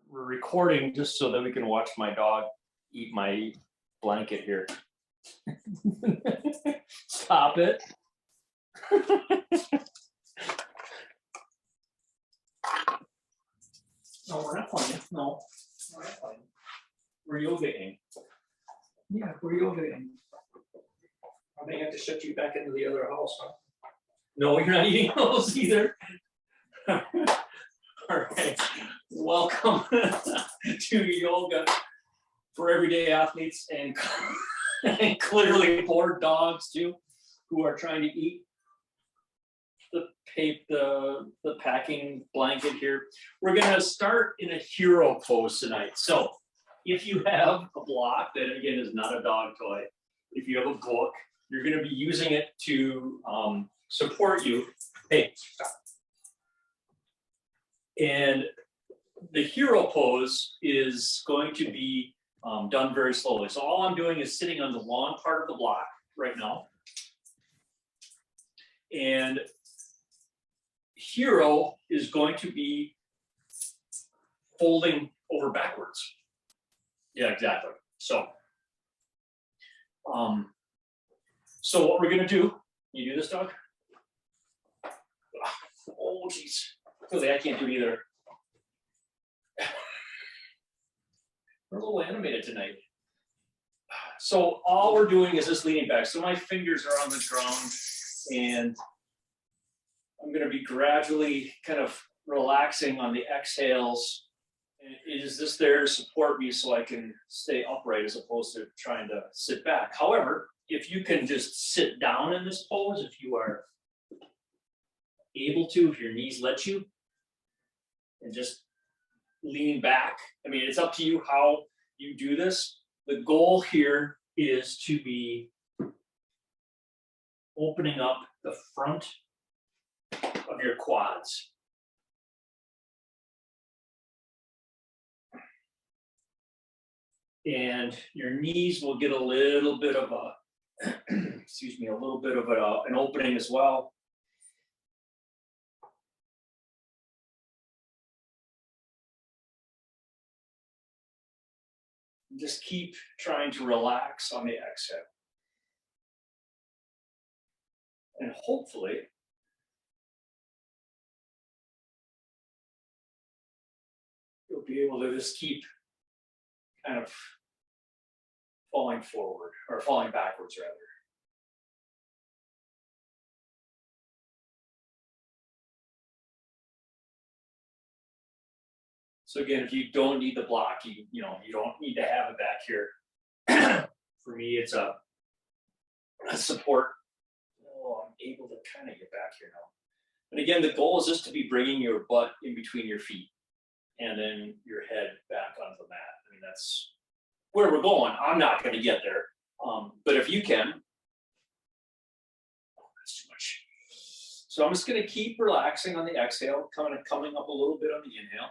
we're recording just so that we can watch my dog eat my blanket here. Stop it. No, we're not playing. No, we're not playing. We're yogaing. Yeah, we're yogaing. I may have to shut you back into the other house, huh? No, you're not eating those either. All right. Welcome to yoga for everyday athletes and clearly bored dogs too, who are trying to eat the packing blanket here. We're going to start in a hero pose tonight. So if you have a block that again is not a dog toy, if you have a book, you're going to be using it to support you. Hey, stop. And the hero pose is going to be done very slowly. So all I'm doing is sitting on the long part of the block right now. And hero is going to be folding over backwards. Yeah, exactly. So, so what we're going to do, you do this, dog? Oh, geez. Clearly I can't do either. We're a little animated tonight. So all we're doing is just leaning back. So my fingers are on the ground and I'm going to be gradually kind of relaxing on the exhales. And is this there to support me so I can stay upright as opposed to trying to sit back? However, if you can just sit down in this pose, if you are able to, if your knees let you, and just lean back. I mean, it's up to you how you do this. The goal here is to be opening up the front of your quads. And your knees will get a little bit of a, excuse me, a little bit of an opening as well. Just keep trying to relax on the exhale. And hopefully, you'll be able to just keep kind of falling forward, or falling backwards rather. So again, if you don't need the block, you don't need to have it back here. For me, it's a support. Oh, I'm able to kind of get back here now. And again, the goal is just to be bringing your butt in between your feet and then your head back onto the mat. I mean, that's where we're going. I'm not going to get there. But if you can, that's too much. So I'm just going to keep relaxing on the exhale, coming up a little bit on the inhale.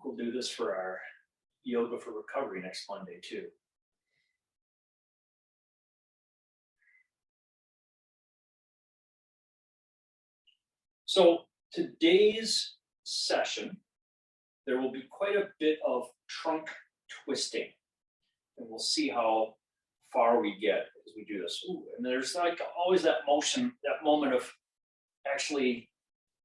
We'll do this for our yoga for recovery next Monday too. So today's session, there will be quite a bit of trunk twisting, and we'll see how far we get as we do this. Ooh, and there's like always that motion, that moment of actually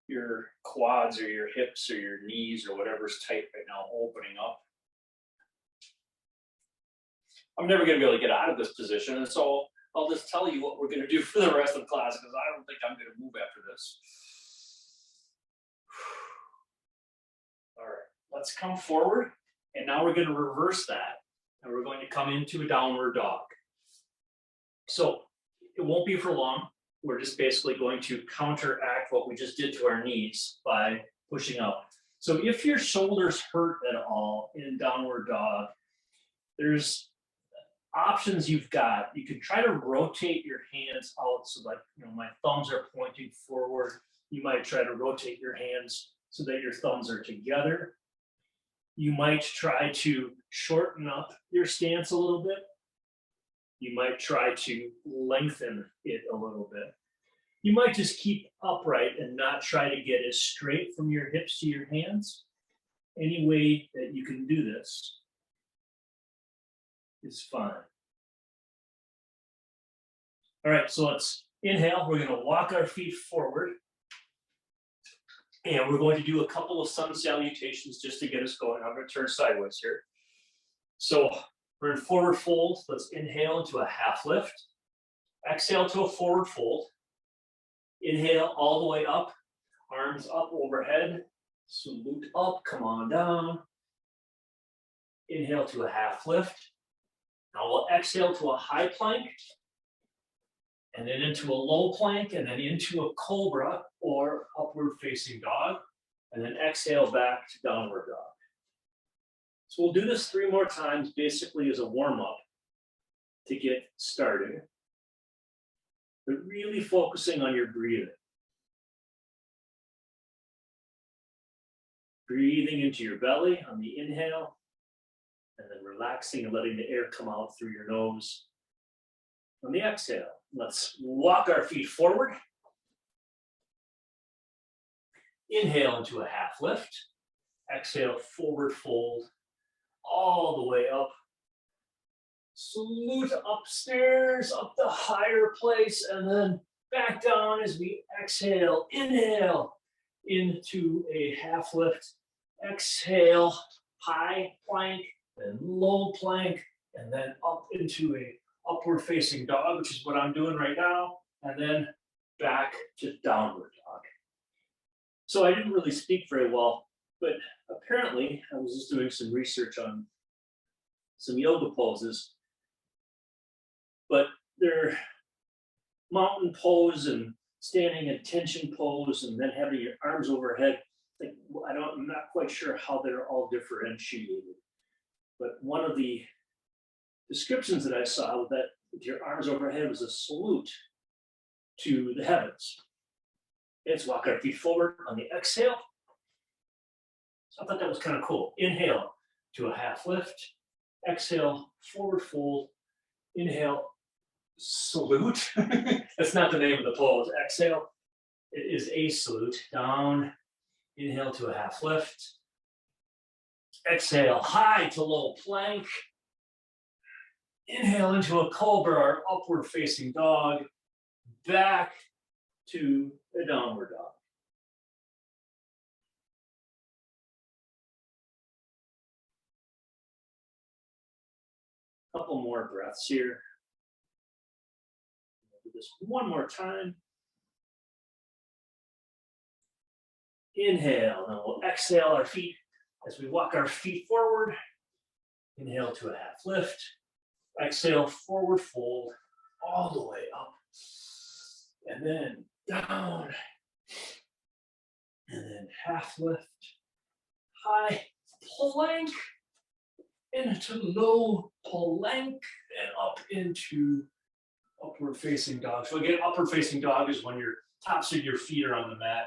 your quads or your hips or your knees or whatever's tight right now opening up. I'm never going to be able to get out of this position, and so I'll just tell you what we're going to do for the rest of the class because I don't think I'm going to move after this. All right, let's come forward, and now we're going to reverse that, and we're going to come into a downward dog. So it won't be for long. We're just basically going to counteract what we just did to our knees by pushing up. So if your shoulders hurt at all in downward dog, there's options you've got. You could try to rotate your hands out so that my thumbs are pointing forward. You might try to rotate your hands so that your thumbs are together. You might try to shorten up your stance a little bit. You might try to lengthen it a little bit. You might just keep upright and not try to get as straight from your hips to your hands. Any way that you can do this is fine. All right, so let's inhale. We're going to walk our feet forward. And we're going to do a couple of sun salutations just to get us going. I'm going to turn sideways here. So we're in forward fold. Let's inhale into a half lift. Exhale to a forward fold. Inhale all the way up. Arms up overhead. Salute up. Come on down. Inhale to a half lift. Now we'll exhale to a high plank. And then into a low plank, and then into a cobra or upward facing dog, and then exhale back to downward dog. So we'll do this 3 more times, basically as a warm-up to get started, but really focusing on your breathing. Breathing into your belly on the inhale, and then relaxing and letting the air come out through your nose on the exhale. Let's walk our feet forward. Inhale into a half lift. Exhale, forward fold all the way up. Salute upstairs, up the higher place, and then back down as we exhale. Inhale into a half lift. Exhale, high plank, then low plank, and then up into a upward facing dog, which is what I'm doing right now, and then back to downward dog. So I didn't really speak very well, but apparently I was just doing some research on some yoga poses, but they're mountain pose and standing attention pose and then having your arms overhead. Like, I'm not quite sure how they're all differentiated, but one of the descriptions that I saw that with your arms overhead was a salute to the heavens. Let's walk our feet forward on the exhale. So I thought that was kind of cool. Inhale to a half lift. Exhale, forward fold. Inhale, salute. That's not the name of the pose. Exhale, it is a salute. Down. Inhale to a half lift. Exhale, high to low plank. Inhale into a cobra or upward facing dog, back to a downward dog. Couple more breaths here. Do this one more time. Inhale, then we'll exhale our feet as we walk our feet forward. Inhale to a half lift. Exhale, forward fold, all the way up, and then down, and then half lift, high plank, into low plank, and up into upward facing dog. So again, upward facing dog is when your tops of your feet are on the mat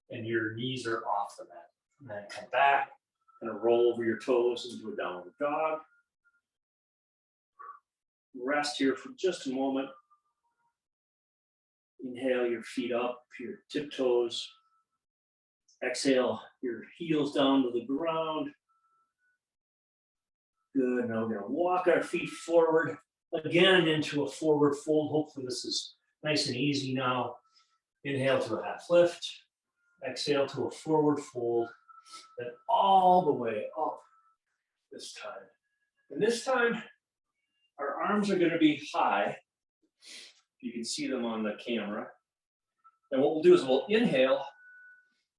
and your knees are off the mat. And then come back, and roll over your toes into a downward dog. Rest here for just a moment. Inhale your feet up, your tiptoes. Exhale your heels down to the ground. Good. Now we're going to walk our feet forward again into a forward fold. Hopefully this is nice and easy now. Inhale to a half lift. Exhale to a forward fold. Then all the way up this time. And this time, our arms are going to be high. You can see them on the camera. And what we'll do is we'll inhale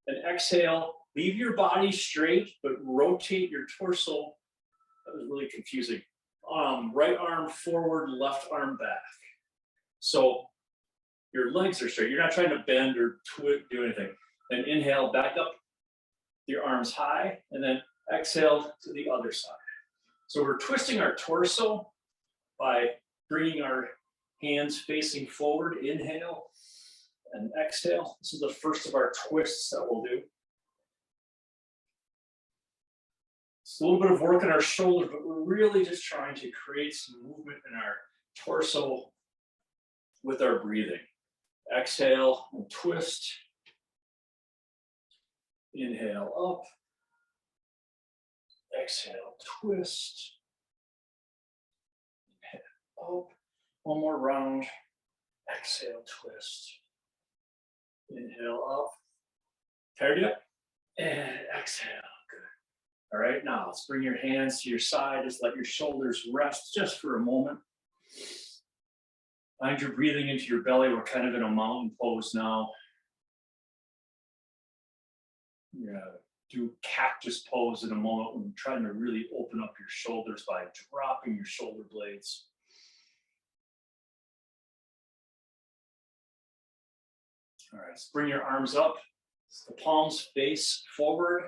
and exhale. Leave your body straight, but rotate your torso. That was really confusing. Right arm forward, left arm back. So your legs are straight. You're not trying to bend or do anything. Then inhale, back up, your arms high, and then exhale to the other side. So we're twisting our torso by bringing our hands facing forward. Inhale and exhale. This is the first of our twists that we'll do. It's a little bit of work in our shoulders, but we're really just trying to create some movement in our torso with our breathing. Exhale and twist. Inhale up. Exhale, twist. Inhale up. One more round. Exhale, twist. Inhale up. Tired yet? And exhale. Good. All right, now let's bring your hands to your side. Just let your shoulders rest just for a moment. Find your breathing into your belly. We're kind of in a mountain pose now. We're gonna do cactus pose in a moment when you're trying to really open up your shoulders by dropping your shoulder blades. All right, so bring your arms up. The palms face forward.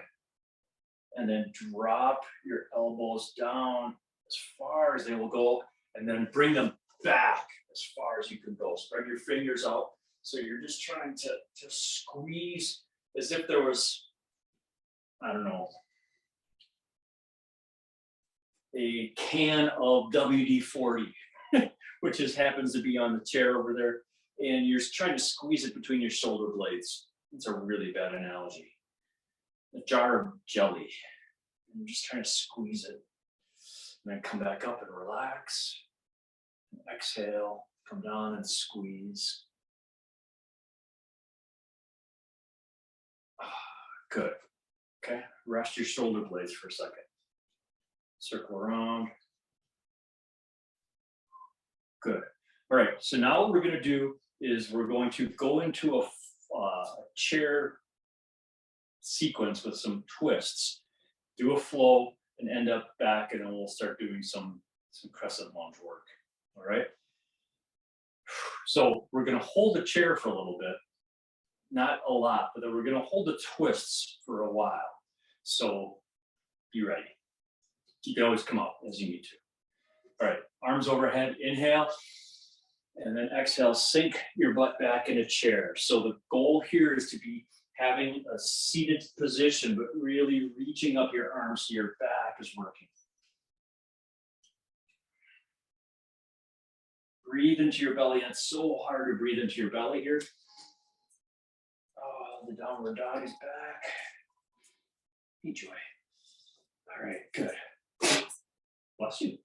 And then drop your elbows down as far as they will go. And then bring them back as far as you can go. Spread your fingers out. So you're just trying to just squeeze as if there was, I don't know, a can of WD-40, which just happens to be on the chair over there. And you're trying to squeeze it between your shoulder blades. It's a really bad analogy. A jar of jelly. And you're just trying to squeeze it. And then come back up and relax. And exhale, come down and squeeze. Good. Okay, rest your shoulder blades for a second. Circle around. Good. All right, so now what we're going to do is we're going to go into a chair sequence with some twists, do a flow, and end up back, and then we'll start doing some crescent lunge work. All right. So we're going to hold the chair for a little bit, not a lot, but then we're going to hold the twists for a while. So be ready. You can always come up as you need to. All right, arms overhead, inhale, and then exhale, sink your butt back in a chair. So the goal here is to be having a seated position, but really reaching up your arms so your back is working. Breathe into your belly. It's so hard to breathe into your belly here. Oh, the downward dog is back. Enjoy. All right, good. Bless you.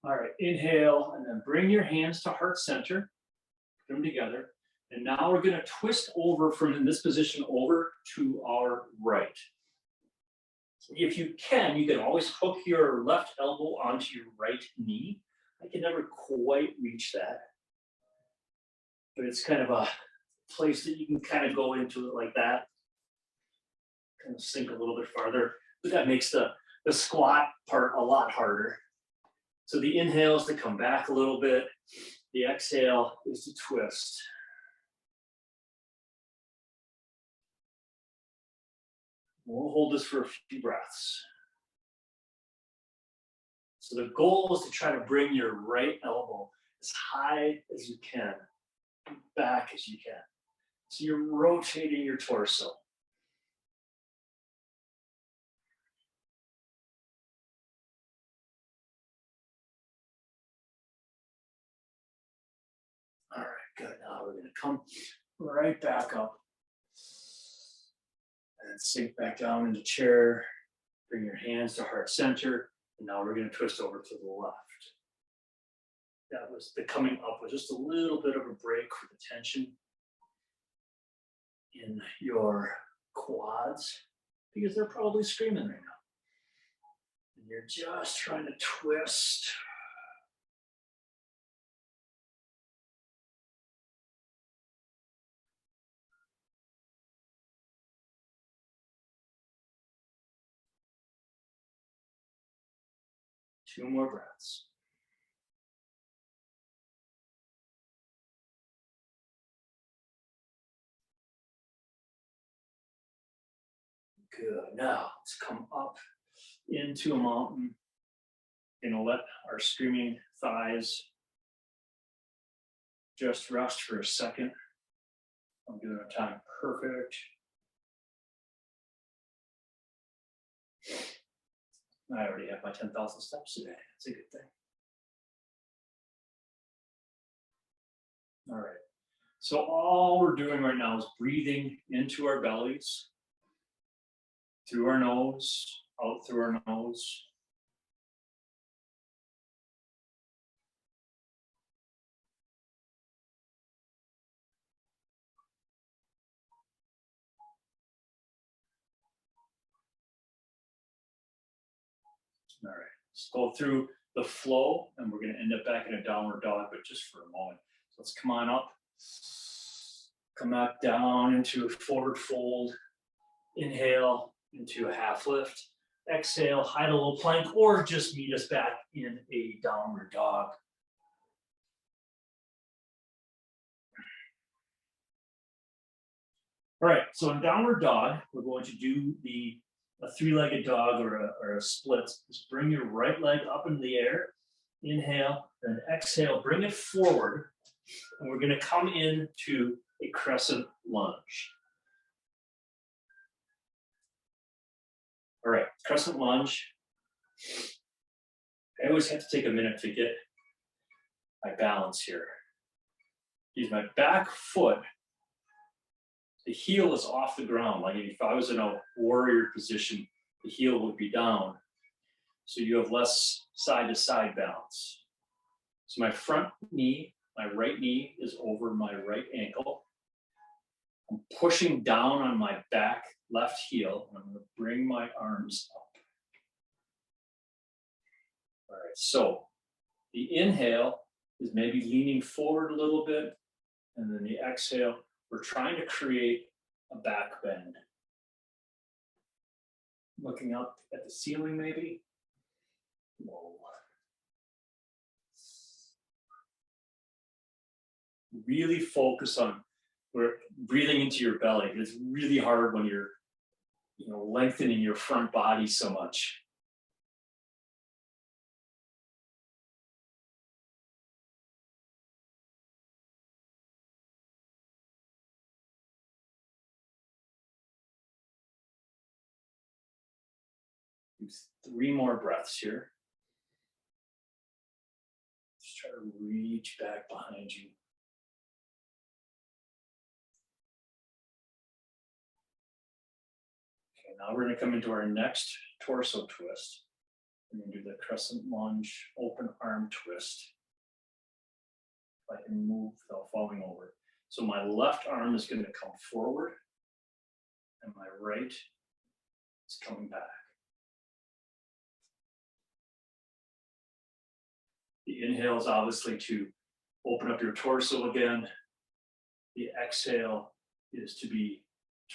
All right, inhale, and then bring your hands to heart center. Put them together. And now we're going to twist over from in this position over to our right. If you can always hook your left elbow onto your right knee. I can never quite reach that. But it's kind of a place that you can kind of go into it like that. Kind of sink a little bit farther. But that makes the squat part a lot harder. So the inhale is to come back a little bit. The exhale is to twist. We'll hold this for a few breaths. So the goal is to try to bring your right elbow as high as you can, back as you can. So you're rotating your torso. All right, good. Now we're going to come right back up and sink back down in the chair. Bring your hands to heart center. And now we're going to twist over to the left. That was the coming up was just a little bit of a break for the tension in your quads because they're probably screaming right now. And you're just trying to twist. Two more breaths. Good. Now let's come up into a mountain. Let our screaming thighs just rest for a second. I'm doing a time perfect. I already have my 10,000 steps today. That's a good thing. All right. So all we're doing right now is breathing into our bellies, through our nose, out through our nose. All right, let's go through the flow and we're going to end up back in a downward dog, but just for a moment. So let's come on up, come back down into a forward fold, inhale into a half lift, exhale, high to low plank, or just meet us back in a downward dog. All right, so in downward dog, we're going to do a three-legged dog or a split. Just bring your right leg up into the air, inhale, then exhale, bring it forward, and we're going to come into a crescent lunge. All right, crescent lunge. I always have to take a minute to get my balance here. Use my back foot. The heel is off the ground. Like if I was in a warrior position, the heel would be down. So you have less side-to-side balance. So my front knee, my right knee is over my right ankle. I'm pushing down on my back left heel, and I'm going to bring my arms up. All right, so the inhale is maybe leaning forward a little bit, and then the exhale, we're trying to create a back bend. Looking up at the ceiling maybe. Whoa. Really focus on breathing into your belly. It's really hard when you're lengthening your front body so much. Three more breaths here. Just try to reach back behind you. Okay, now we're going to come into our next torso twist. We're going to do the crescent lunge, open arm twist. If I can move without falling over. So my left arm is going to come forward, and my right is coming back. The inhale is obviously to open up your torso again. The exhale is to be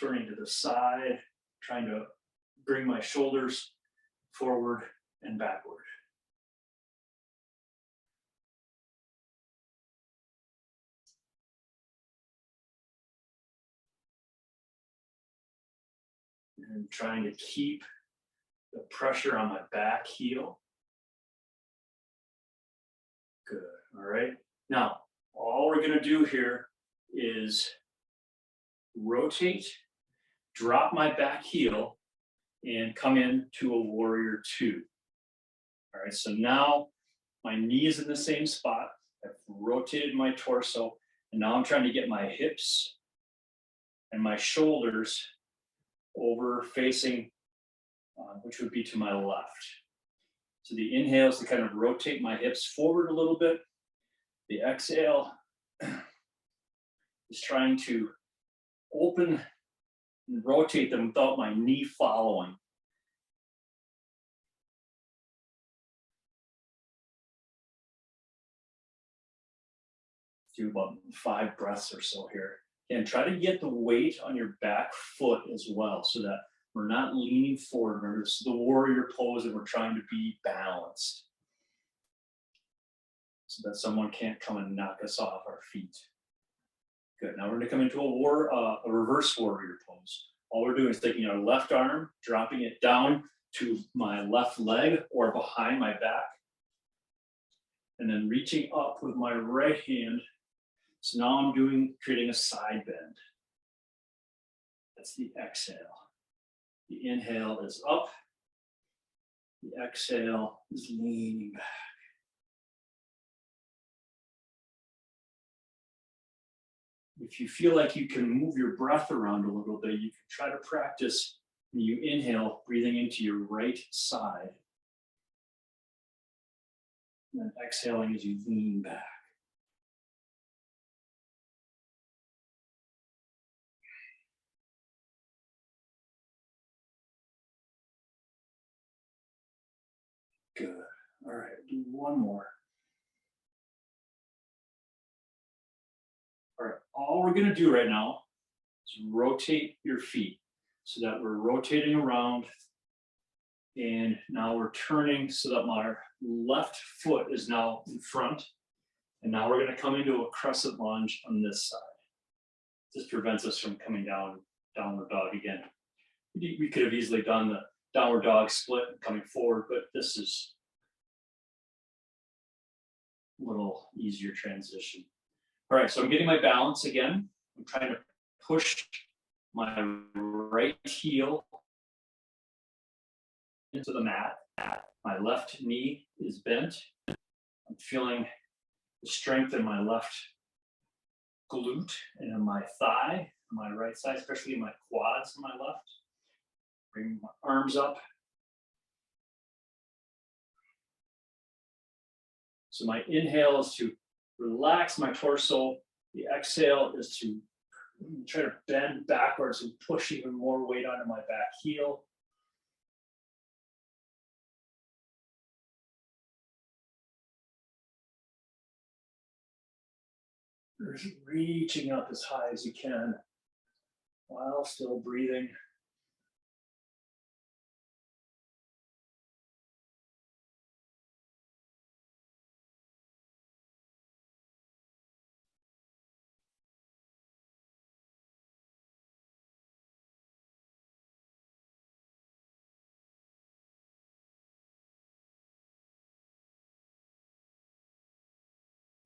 turning to the side, trying to bring my shoulders forward and backward. And trying to keep the pressure on my back heel. Good, all right. Now, all we're gonna do here is rotate, drop my back heel, and come into a warrior two. All right, so now my knee is in the same spot. I've rotated my torso, and now I'm trying to get my hips and my shoulders over facing, which would be to my left. So the inhale is to kind of rotate my hips forward a little bit. The exhale is trying to open and rotate them without my knee following. Do about 5 breaths or so here. And try to get the weight on your back foot as well so that we're not leaning forward. Remember, this is the warrior pose and we're trying to be balanced so that someone can't come and knock us off our feet. Good, now we're gonna come into a reverse warrior pose. All we're doing is taking our left arm, dropping it down to my left leg or behind my back, and then reaching up with my right hand. So now I'm creating a side bend. That's the exhale. The inhale is up. The exhale is leaning back. If you feel like you can move your breath around a little bit, you can try to practice when you inhale, breathing into your right side. And then exhaling as you lean back. Good. All right, do one more. All right, all we're going to do right now is rotate your feet so that we're rotating around. And now we're turning so that my left foot is now in front. And now we're going to come into a crescent lunge on this side. This prevents us from coming down, downward dog again. We could have easily done the downward dog split and coming forward, but this is a little easier transition. All right, so I'm getting my balance again. I'm trying to push my right heel into the mat. My left knee is bent. I'm feeling the strength in my left glute and in my thigh, on my right side, especially in my quads on my left. Bring my arms up. So my inhale is to relax my torso. The exhale is to try to bend backwards and push even more weight onto my back heel. Just reaching up as high as you can while still breathing.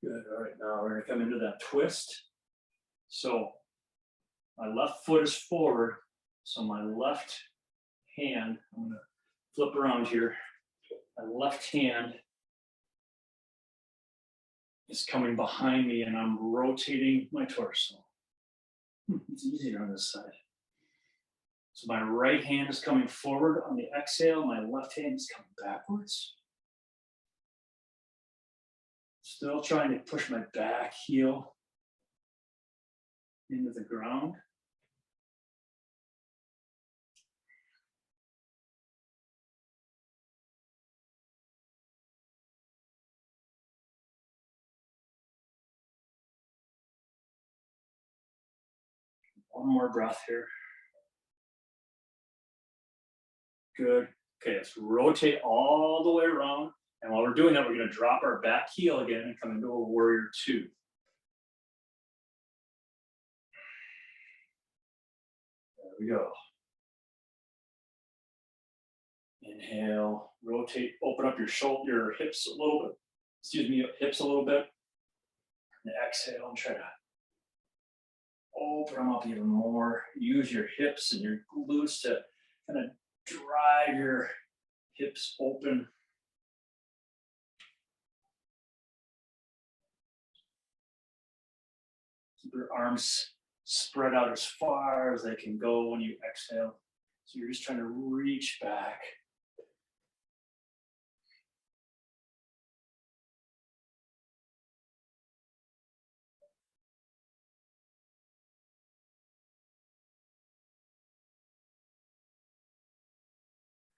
Good. All right, now we're going to come into that twist. So my left foot is forward. So my left hand, I'm going to flip around here. My left hand is coming behind me and I'm rotating my torso. It's easier on this side. So my right hand is coming forward on the exhale. My left hand is coming backwards. Still trying to push my back heel into the ground. One more breath here. Good. Okay, let's rotate all the way around. And while we're doing that, we're going to drop our back heel again and come into a warrior two. There we go. Inhale, rotate, open up your shoulder, your hips a little bit. Excuse me, hips a little bit. And exhale and try to open them up even more. Use your hips and your glutes to kind of drive your hips open. Keep your arms spread out as far as they can go when you exhale. So you're just trying to reach back.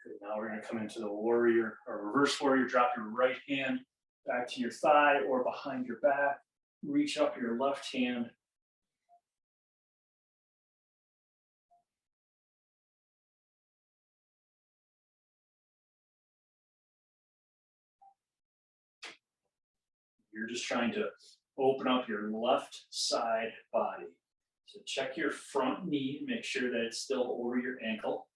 Good. Now we're going to come into the warrior or reverse warrior. Drop your right hand back to your thigh or behind your back. Reach up your left hand. You're just trying to open up your left side body. So check your front knee, make sure that it's still over your ankle.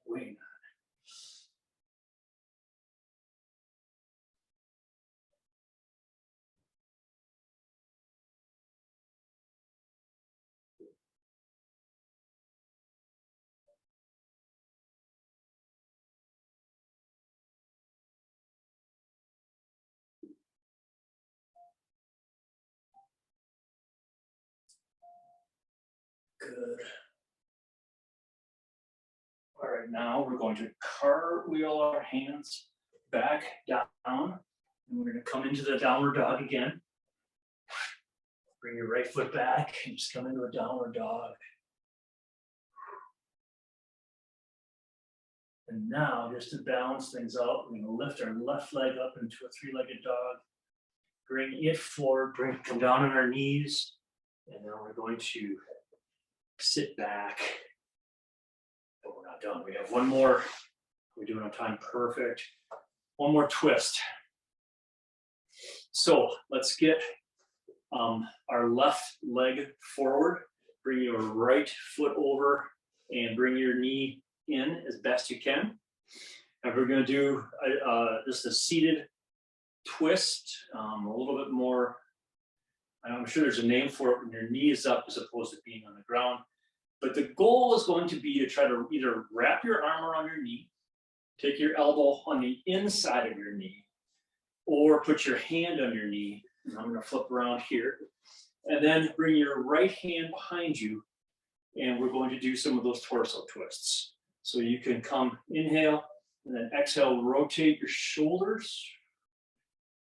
Wait. Good. All right, now we're going to cartwheel our hands back down, and we're going to come into the downward dog again. Bring your right foot back and just come into a downward dog. And now, just to balance things out, we're going to lift our left leg up into a three-legged dog. Bring it forward, come down on our knees, and then we're going to sit back. But we're not done. We have one more. We're doing on time, perfect. One more twist. So let's get our left leg forward. Bring your right foot over and bring your knee in as best you can. And we're going to do just a seated twist, a little bit more. I'm sure there's a name for it when your knee is up as opposed to being on the ground. But the goal is going to be to try to either wrap your arm around your knee, take your elbow on the inside of your knee, or put your hand on your knee. And I'm going to flip around here. And then bring your right hand behind you. And we're going to do some of those torso twists. So you can come, inhale, and then exhale, rotate your shoulders.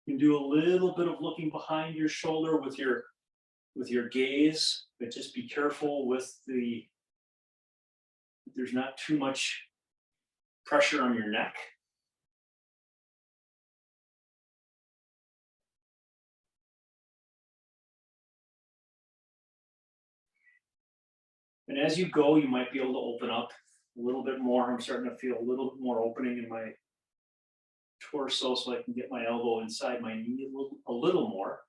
You can do a little bit of looking behind your shoulder with your gaze, but just be careful with there's not too much pressure on your neck. And as you go, you might be able to open up a little bit more. I'm starting to feel a little bit more opening in my torso so I can get my elbow inside my knee a little more.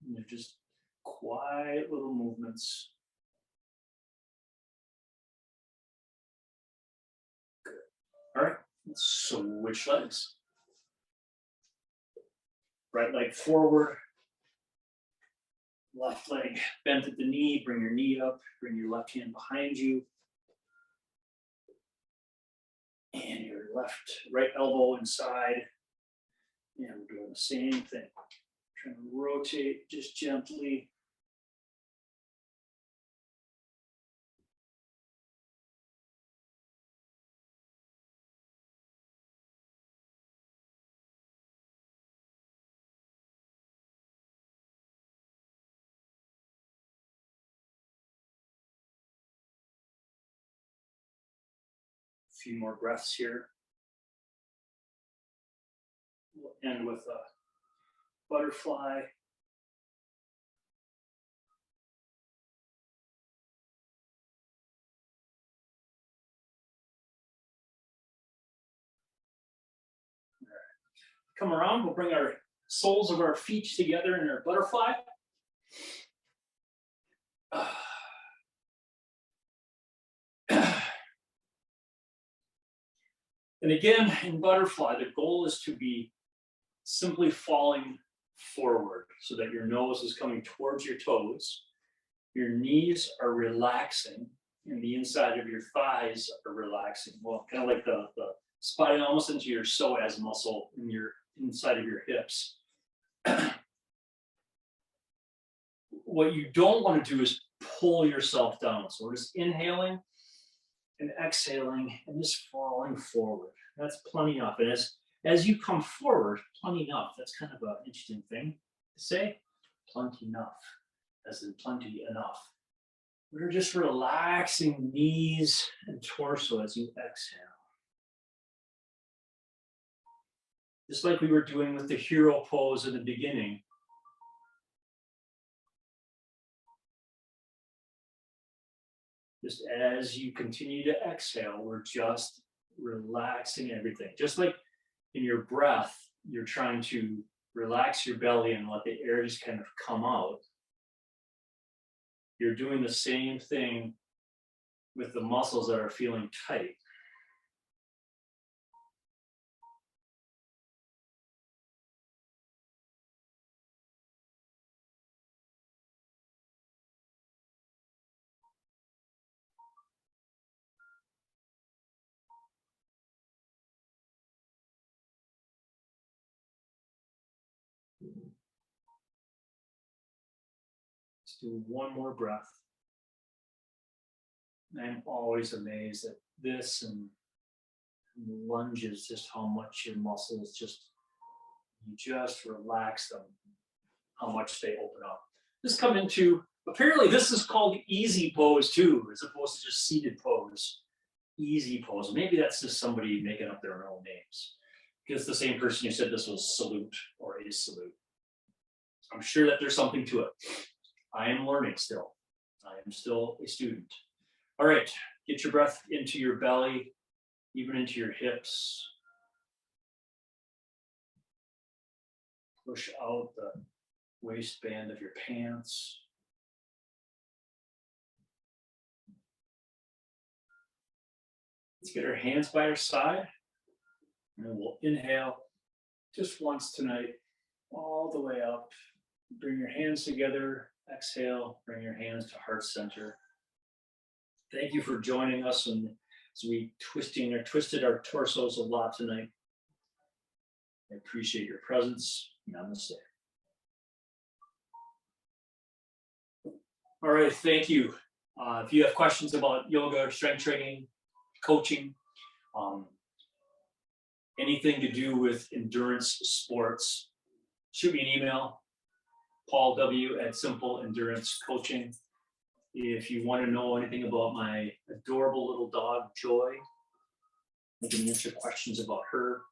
And they're just quiet little movements. Good. All right, let's switch legs. Right leg forward. Left leg bent at the knee. Bring your knee up. Bring your left hand behind you. And your right elbow inside. And we're doing the same thing. Trying to rotate just gently. A few more breaths here. We'll end with a butterfly. Come around, we'll bring our soles of our feet together in our butterfly. And again, in butterfly, the goal is to be simply falling forward so that your nose is coming towards your toes. Your knees are relaxing and the inside of your thighs are relaxing. Well, kind of like the spine almost into your psoas muscle in your inside of your hips. What you don't want to do is pull yourself down. So we're just inhaling and exhaling and just falling forward. That's plenty enough. And as you come forward, plenty enough. That's kind of an interesting thing to say. Plenty enough, as in plenty enough. We're just relaxing knees and torso as you exhale. Just like we were doing with the hero pose in the beginning. Just as you continue to exhale, we're just relaxing everything. Just like in your breath, you're trying to relax your belly and let the air just kind of come out. You're doing the same thing with the muscles that are feeling tight. Let's do one more breath. I'm always amazed at this and lunges, just how much your muscles you just relax them, how much they open up. Just come into, apparently this is called easy pose too, as opposed to just seated pose. Easy pose. Maybe that's just somebody making up their own names. Because the same person who said this was salute or is salute. I'm sure that there's something to it. I am learning still. I am still a student. All right, get your breath into your belly, even into your hips. Push out the waistband of your pants. Let's get our hands by our side. And then we'll inhale just once tonight, all the way up. Bring your hands together. Exhale, bring your hands to heart center. Thank you for joining us as we twisted our torsos a lot tonight. I appreciate your presence. Namaste. All right, thank you. If you have questions about yoga, strength training, coaching, anything to do with endurance sports, shoot me an email, Paul W. at Simple Endurance Coaching. If you want to know anything about my adorable little dog, Joy, I can answer questions about her.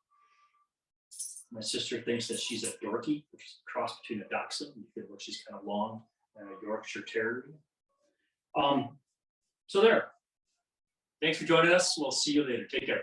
My sister thinks that she's a Yorkie, which is a cross between a Dachshund, you feel like she's kind of long, and a Yorkshire Terrier. So there. Thanks for joining us. We'll see you later. Take care.